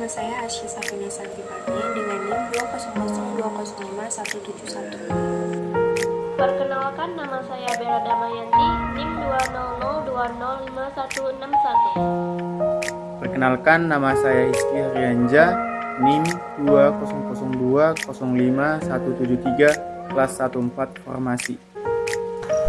nama saya Asy Safina Santipardi dengan NIM 200205171. Perkenalkan, nama saya Bella Damayanti, NIM 200206161. Perkenalkan, nama saya Hizky Rianja, NIM 20020505173, kelas 14 Farmasi.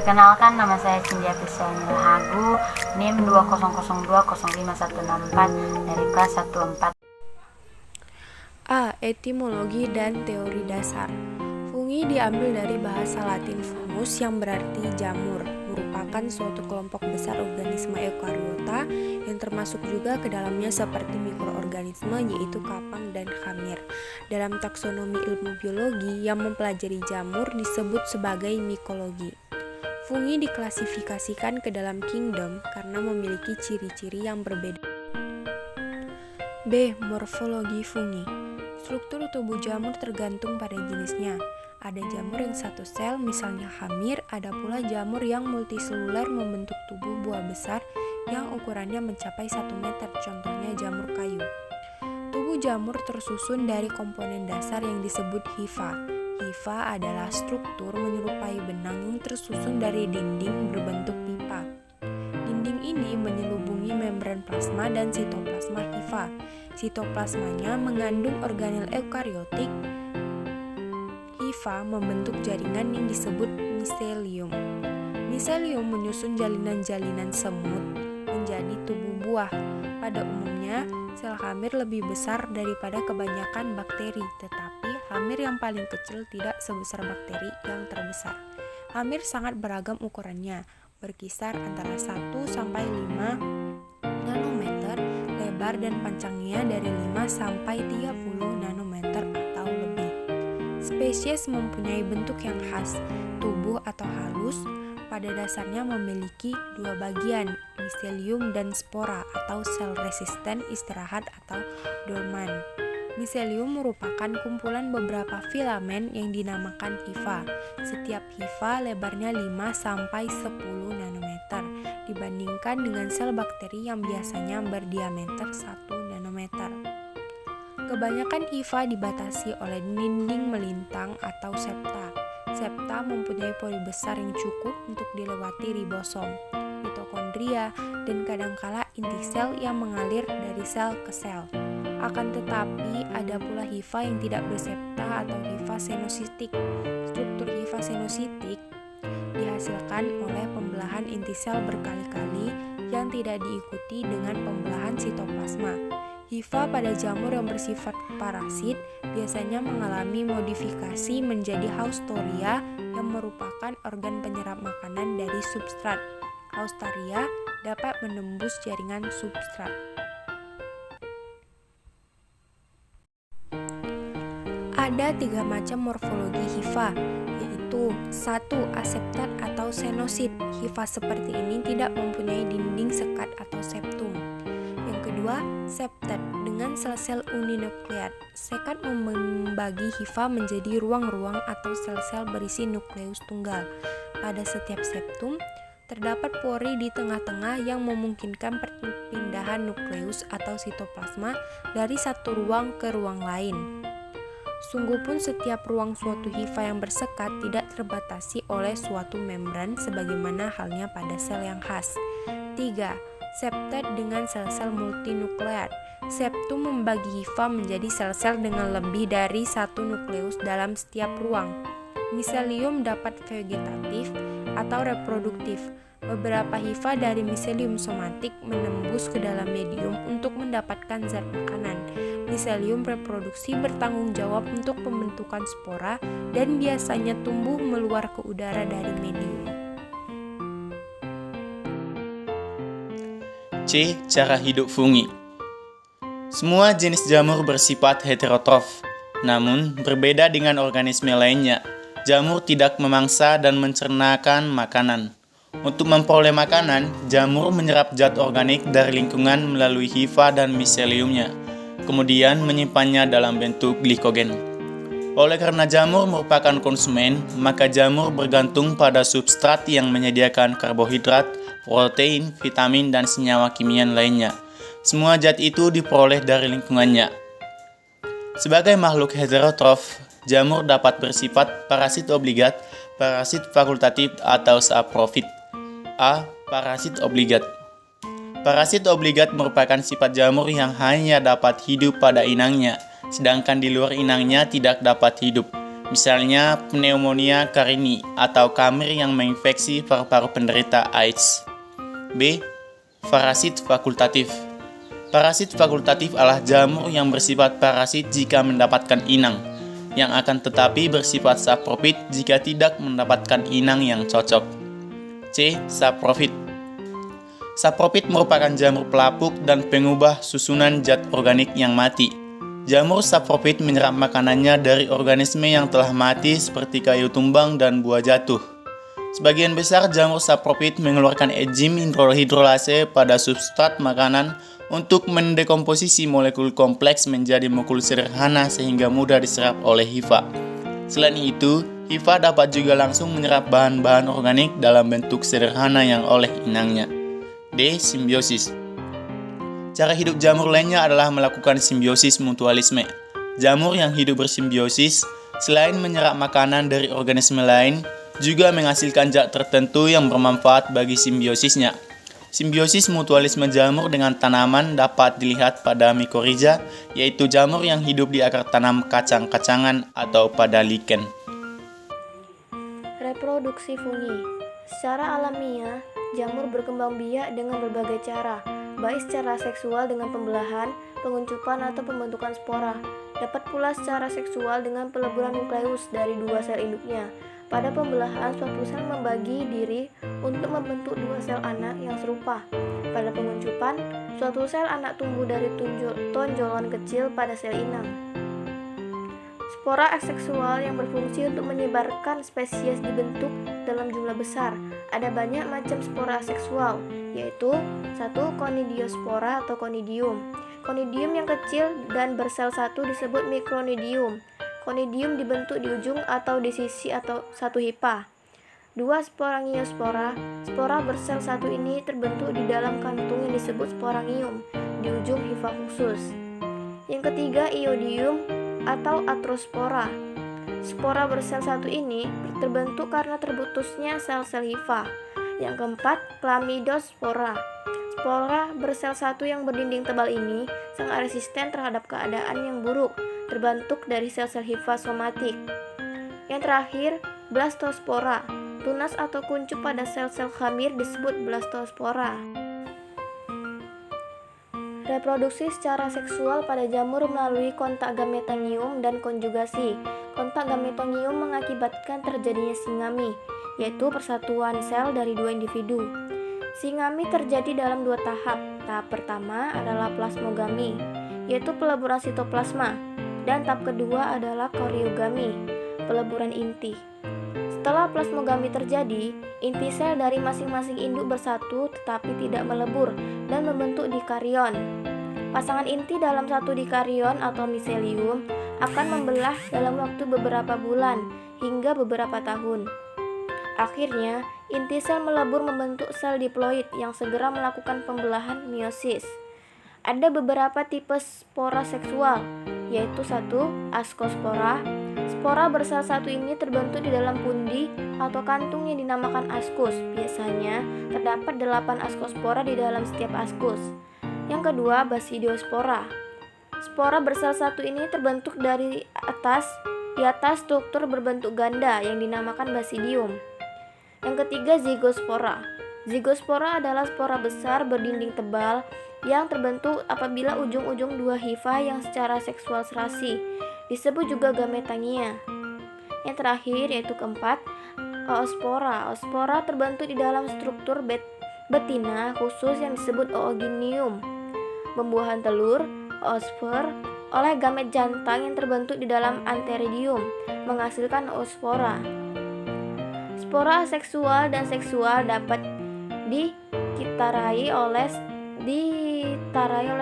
Perkenalkan, nama saya Cynthia Pisani Hagu, NIM 200205164 dari kelas 14. A. Etimologi dan teori dasar. Fungi diambil dari bahasa Latin fungus yang berarti jamur, merupakan suatu kelompok besar organisme eukariota yang termasuk juga ke dalamnya seperti mikroorganisme yaitu kapang dan khamir. Dalam taksonomi ilmu biologi yang mempelajari jamur disebut sebagai mikologi. Fungi diklasifikasikan ke dalam kingdom karena memiliki ciri-ciri yang berbeda. B. Morfologi fungi. Struktur tubuh jamur tergantung pada jenisnya. Ada jamur yang satu sel, misalnya khamir, ada pula jamur yang multiseluler membentuk tubuh buah besar yang ukurannya mencapai 1 meter, contohnya jamur kayu. Tubuh jamur tersusun dari komponen dasar yang disebut hifa. Hifa adalah struktur menyerupai benang yang tersusun dari dinding berbentuk pipa. Dinding ini menyelubungi membran plasma dan sitoplasma hifa. Sitoplasmanya mengandung organel eukariotik. Hifa membentuk jaringan yang disebut miselium. Miselium menyusun jalinan-jalinan semut menjadi tubuh buah. Pada umumnya, sel khamir lebih besar daripada kebanyakan bakteri, tetapi khamir yang paling kecil tidak sebesar bakteri yang terbesar. Khamir sangat beragam ukurannya, berkisar antara 1 sampai 5 nanometer lebar dan panjangnya dari 5 sampai 30 nanometer atau lebih. Spesies mempunyai bentuk yang khas, tubuh atau halus, pada dasarnya memiliki 2 bagian, miselium dan spora atau sel resisten istirahat atau dorman. Miselium merupakan kumpulan beberapa filamen yang dinamakan hifa. Setiap hifa lebarnya 5 sampai 10 nanometer dibandingkan dengan sel bakteri yang biasanya berdiameter 1 nanometer. Kebanyakan hifa dibatasi oleh dinding melintang atau septa. Septa mempunyai pori besar yang cukup untuk dilewati ribosom, mitokondria, dan kadangkala inti sel yang mengalir dari sel ke sel. Akan tetapi, ada pula hifa yang tidak bersepta atau hifa senositik. Struktur hifa senositik dihasilkan oleh pembelahan inti sel berkali-kali yang tidak diikuti dengan pembelahan sitoplasma. Hifa pada jamur yang bersifat parasit biasanya mengalami modifikasi menjadi haustoria yang merupakan organ penyerap makanan dari substrat. Haustoria dapat menembus jaringan substrat. Ada 3 macam morfologi hifa, yaitu 1. Aseptat atau senosit. Hifa seperti ini tidak mempunyai dinding sekat atau septum. Yang kedua, septet dengan sel-sel uninukleat. Sekat membagi hifa menjadi ruang-ruang atau sel-sel berisi nukleus tunggal. Pada setiap septum, terdapat pori di tengah-tengah yang memungkinkan perpindahan nukleus atau sitoplasma dari satu ruang ke ruang lain. Sungguh pun setiap ruang suatu hifa yang bersekat tidak terbatasi oleh suatu membran sebagaimana halnya pada sel yang khas. 3. Septet dengan sel-sel multinukleat. Septum membagi hifa menjadi sel-sel dengan lebih dari satu nukleus dalam setiap ruang. Miselium dapat vegetatif atau reproduktif. Beberapa hifa dari miselium somatik menembus ke dalam medium untuk mendapatkan zat makanan. Miselium reproduksi bertanggung jawab untuk pembentukan spora dan biasanya tumbuh meluar ke udara dari medium. C. Cara hidup fungi. Semua jenis jamur bersifat heterotrof, namun berbeda dengan organisme lainnya. Jamur tidak memangsa dan mencernakan makanan. Untuk memperoleh makanan, jamur menyerap zat organik dari lingkungan melalui hifa dan miseliumnya, kemudian menyimpannya dalam bentuk glikogen. Oleh karena jamur merupakan konsumen, maka jamur bergantung pada substrat yang menyediakan karbohidrat, protein, vitamin, dan senyawa kimia lainnya. Semua zat itu diperoleh dari lingkungannya. Sebagai makhluk heterotrof, jamur dapat bersifat parasit obligat, parasit fakultatif, atau saprofit. A. Parasit obligat. Parasit obligat merupakan sifat jamur yang hanya dapat hidup pada inangnya, sedangkan di luar inangnya tidak dapat hidup. Misalnya pneumonia carini atau kamir yang menginfeksi paru-paru penderita AIDS. B. Parasit fakultatif. Parasit fakultatif adalah jamur yang bersifat parasit jika mendapatkan inang, yang akan tetapi bersifat saprofit jika tidak mendapatkan inang yang cocok. C. Saprofit. Saprofit merupakan jamur pelapuk dan pengubah susunan zat organik yang mati. Jamur saprofit menyerap makanannya dari organisme yang telah mati seperti kayu tumbang dan buah jatuh. Sebagian besar jamur saprofit mengeluarkan enzim hidrolase pada substrat makanan untuk mendekomposisi molekul kompleks menjadi molekul sederhana sehingga mudah diserap oleh hifa. Selain itu, hifa dapat juga langsung menyerap bahan-bahan organik dalam bentuk sederhana yang oleh inangnya. D. Simbiosis. Cara hidup jamur lainnya adalah melakukan simbiosis mutualisme. Jamur yang hidup bersimbiosis, selain menyerap makanan dari organisme lain, juga menghasilkan zat tertentu yang bermanfaat bagi simbiosisnya. Simbiosis mutualisme jamur dengan tanaman dapat dilihat pada mikoriza, yaitu jamur yang hidup di akar tanam kacang-kacangan atau pada lichen. Reproduksi fungi. Secara alamiah, jamur berkembang biak dengan berbagai cara, baik secara seksual dengan pembelahan, penguncupan, atau pembentukan spora. Dapat pula secara seksual dengan peleburan nukleus dari dua sel induknya. Pada pembelahan, suatu sel membagi diri untuk membentuk dua sel anak yang serupa. Pada penguncupan, suatu sel anak tumbuh dari tonjolan kecil pada sel inang. Spora aseksual yang berfungsi untuk menyebarkan spesies dibentuk dalam jumlah besar. Ada banyak macam spora aseksual, yaitu 1. Conidiospora atau conidium. Conidium yang kecil dan bersel satu disebut mikronidium. Conidium dibentuk di ujung atau di sisi atau satu hifa. 2. Sporangiospora. Spora bersel satu ini terbentuk di dalam kantung yang disebut sporangium di ujung hifa khusus. Yang ketiga, iodium atau atrospora. Spora bersel satu ini terbentuk karena terputusnya sel-sel hifa. Yang keempat, chlamydospora. Spora bersel satu yang berdinding tebal ini sangat resisten terhadap keadaan yang buruk, terbentuk dari sel-sel hifa somatik. Yang terakhir, blastospora. Tunas atau kuncup pada sel-sel khamir disebut blastospora. Reproduksi secara seksual pada jamur melalui kontak gametonium dan konjugasi. Kontak gametonium mengakibatkan terjadinya singami, yaitu persatuan sel dari dua individu. Singami terjadi dalam dua tahap. Tahap pertama adalah plasmogami, yaitu peleburan sitoplasma, dan tahap kedua adalah koriogami, peleburan inti. Setelah plasmogami terjadi, inti sel dari masing-masing induk bersatu tetapi tidak melebur dan membentuk dikarion. Pasangan inti dalam satu dikarion atau miselium akan membelah dalam waktu beberapa bulan hingga beberapa tahun. Akhirnya, inti sel melebur membentuk sel diploid yang segera melakukan pembelahan meiosis. Ada beberapa tipe spora seksual, yaitu 1. Ascospora. Spora bersel satu ini terbentuk di dalam pundi atau kantung yang dinamakan ascus. Biasanya terdapat 8 ascospora di dalam setiap ascus. Yang kedua, basidiospora. Spora bersel satu ini terbentuk di atas struktur berbentuk ganda yang dinamakan basidium. Yang ketiga, zigospora. Zigospora adalah spora besar berdinding tebal yang terbentuk apabila ujung-ujung dua hifa yang secara seksual serasi. Disebut juga gametangia. Yang terakhir yaitu keempat, oospora. Oospora terbentuk di dalam struktur betina khusus yang disebut ooginium. Pembuahan telur, oosper, oleh gamet jantan yang terbentuk di dalam antheridium, menghasilkan oospora. Spora aseksual dan seksual dapat ditarai oleh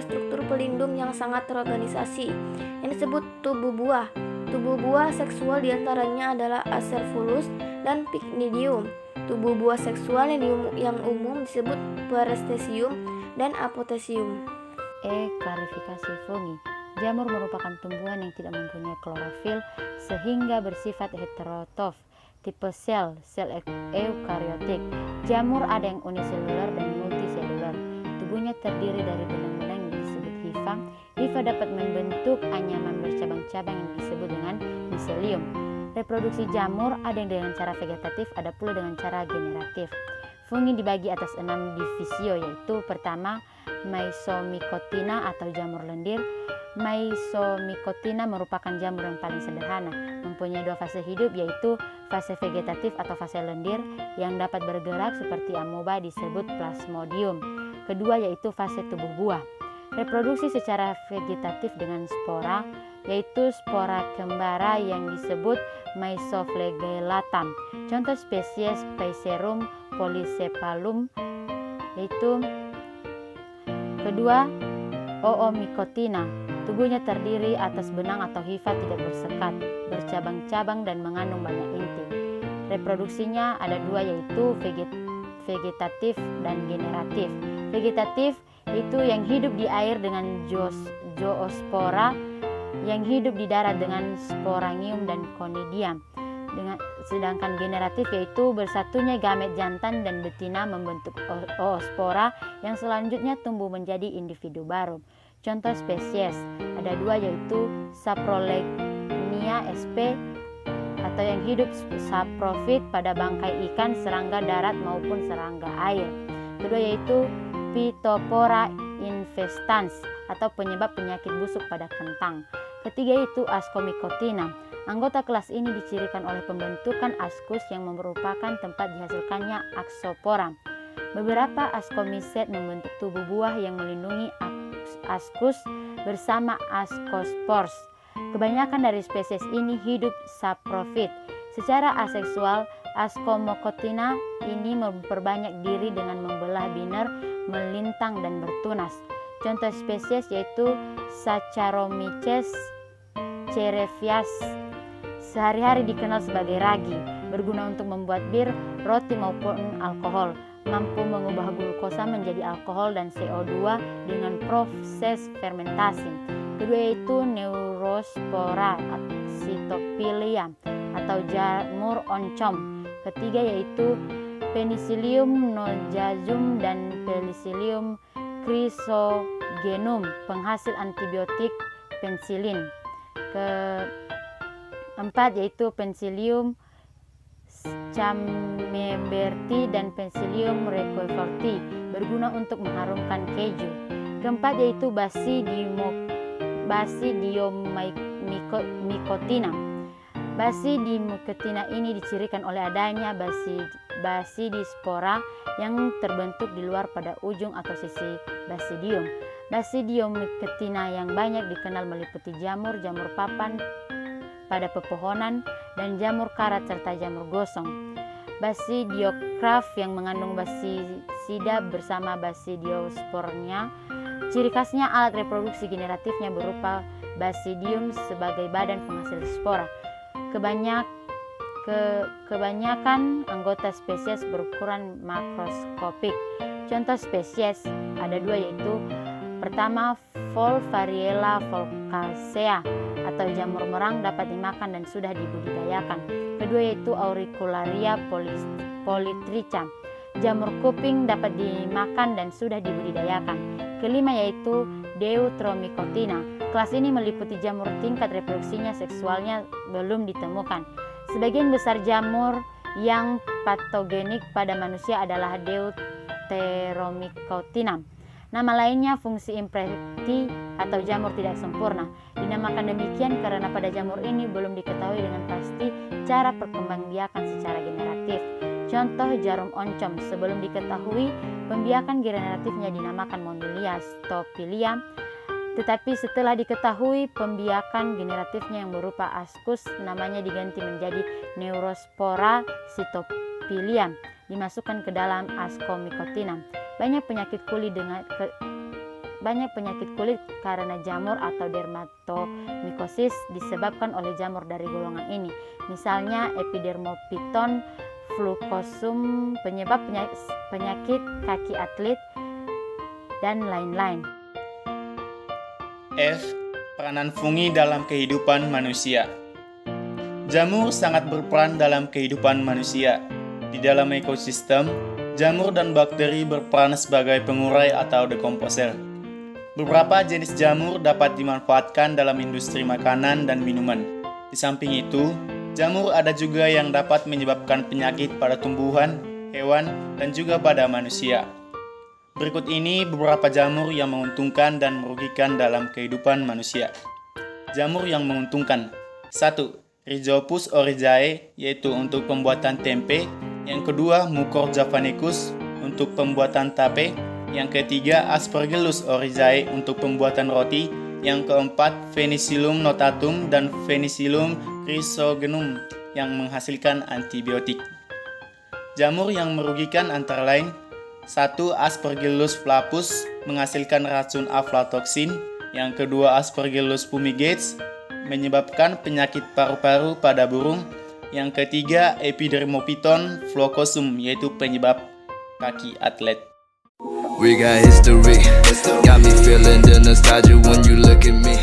struktur pelindung yang sangat terorganisasi yang disebut tubuh buah. Tubuh buah seksual diantaranya adalah acervulus dan pycnidium. Tubuh buah seksual yang umum disebut parestesium dan apotesium. Klarifikasi fungi. Jamur merupakan tumbuhan yang tidak mempunyai klorofil sehingga bersifat heterotrof, tipe sel eukariotik. Jamur ada yang uniseluler dan multiseluler. Tubuhnya terdiri dari benang-benang yang disebut hifa. Hifa dapat membentuk anyaman bercabang-cabang yang disebut dengan miselium. Reproduksi jamur ada yang dengan cara vegetatif, ada pula dengan cara generatif. Fungi dibagi atas 6 divisio, yaitu pertama Mysomycotina atau jamur lendir. Mysomycotina merupakan jamur yang paling sederhana, mempunyai 2 fase hidup, yaitu fase vegetatif atau fase lendir yang dapat bergerak seperti amoeba disebut plasmodium. Kedua yaitu fase tubuh buah. Reproduksi secara vegetatif dengan spora, yaitu spora kembara yang disebut Mysoflagellatum. Contoh spesies Phaeocerum polycephalum yaitu kedua Oomycotina. Tubuhnya terdiri atas benang atau hifa tidak bersekat, bercabang-cabang dan mengandung banyak inti. Reproduksinya ada 2 yaitu vegetatif dan generatif. Vegetatif itu yang hidup di air dengan zoospora, yang hidup di darat dengan sporangium dan conidium. Sedangkan generatif yaitu bersatunya gamet jantan dan betina membentuk oospora yang selanjutnya tumbuh menjadi individu baru. Contoh spesies ada 2 yaitu Saprolegnia sp atau yang hidup saprofit pada bangkai ikan, serangga darat maupun serangga air. Kedua yaitu Phytophthora infestans atau penyebab penyakit busuk pada kentang. Ketiga itu Ascomycotina. Anggota kelas ini dicirikan oleh pembentukan askus yang merupakan tempat dihasilkannya aksopora. Beberapa ascomycet membentuk tubuh buah yang melindungi askus bersama ascospores. Kebanyakan dari spesies ini hidup saprofit. Secara aseksual, Ascomycotina ini memperbanyak diri dengan membelah biner, melintang dan bertunas. Contoh spesies yaitu Saccharomyces cerevisiae. Sehari-hari dikenal sebagai ragi, berguna untuk membuat bir, roti maupun alkohol, mampu mengubah glukosa menjadi alkohol dan CO2 dengan proses fermentasi. Kedua yaitu Neurospora cytophilia atau jamur oncom. Ketiga yaitu Penicillium nogasum dan Penicillium chrysogenum, penghasil antibiotik pensilin. Keempat yaitu Penicillium camemberti dan Penicillium roqueforti, berguna untuk mengharumkan keju. Keempat yaitu Basidiomycotina. Basidiomycotina ini dicirikan oleh adanya basidispora yang terbentuk di luar pada ujung atau sisi basidium. Basidiomycotina yang banyak dikenal meliputi jamur, jamur papan pada pepohonan, dan jamur karat serta jamur gosong. Basidiocraf yang mengandung basisida bersama basidiospornya. Ciri khasnya alat reproduksi generatifnya berupa basidium sebagai badan penghasil spora. Kebanyakan anggota spesies berukuran makroskopik. Contoh spesies ada 2 yaitu pertama Volvariella volcacea atau jamur merang dapat dimakan dan sudah dibudidayakan. Kedua yaitu Auricularia polytricha. Jamur kuping dapat dimakan dan sudah dibudidayakan. Kelima yaitu Deuteromycotina. Kelas ini meliputi jamur tingkat reproduksinya seksualnya belum ditemukan. Sebagian besar jamur yang patogenik pada manusia adalah Deuteromycotina. Nama lainnya fungsi impreti atau jamur tidak sempurna. Dinamakan demikian karena pada jamur ini belum diketahui dengan pasti cara perkembangbiakan secara generatif. Contoh jarum oncom, sebelum diketahui pembiakan generatifnya dinamakan Monilia stophilia, tetapi setelah diketahui pembiakan generatifnya yang berupa askus, namanya diganti menjadi Neurospora cytophilia, dimasukkan ke dalam Ascomycotina. Banyak penyakit kulit karena jamur atau dermatomycosis disebabkan oleh jamur dari golongan ini. Misalnya epidermophyton flucosum, penyebab penyakit kaki atlet, dan lain-lain. F. Peranan fungi dalam kehidupan manusia. Jamur sangat berperan dalam kehidupan manusia. Di dalam ekosistem, jamur dan bakteri berperan sebagai pengurai atau dekomposer. Beberapa jenis jamur dapat dimanfaatkan dalam industri makanan dan minuman. Di samping itu, jamur ada juga yang dapat menyebabkan penyakit pada tumbuhan, hewan, dan juga pada manusia. Berikut ini beberapa jamur yang menguntungkan dan merugikan dalam kehidupan manusia. Jamur yang menguntungkan. 1. Rhizopus oryzae, yaitu untuk pembuatan tempe. Yang kedua, Mucor javanicus untuk pembuatan tape. Yang ketiga, Aspergillus oryzae untuk pembuatan roti. Yang keempat, Penicillium notatum dan Penicillium chrysogenum yang menghasilkan antibiotik. Jamur yang merugikan antara lain: 1. Aspergillus flavus menghasilkan racun aflatoksin. Yang kedua, Aspergillus fumigates menyebabkan penyakit paru-paru pada burung. Yang ketiga, Epidermophyton flocosum yaitu penyebab kaki atlet. We got history, got me feeling the nostalgia when you look at me.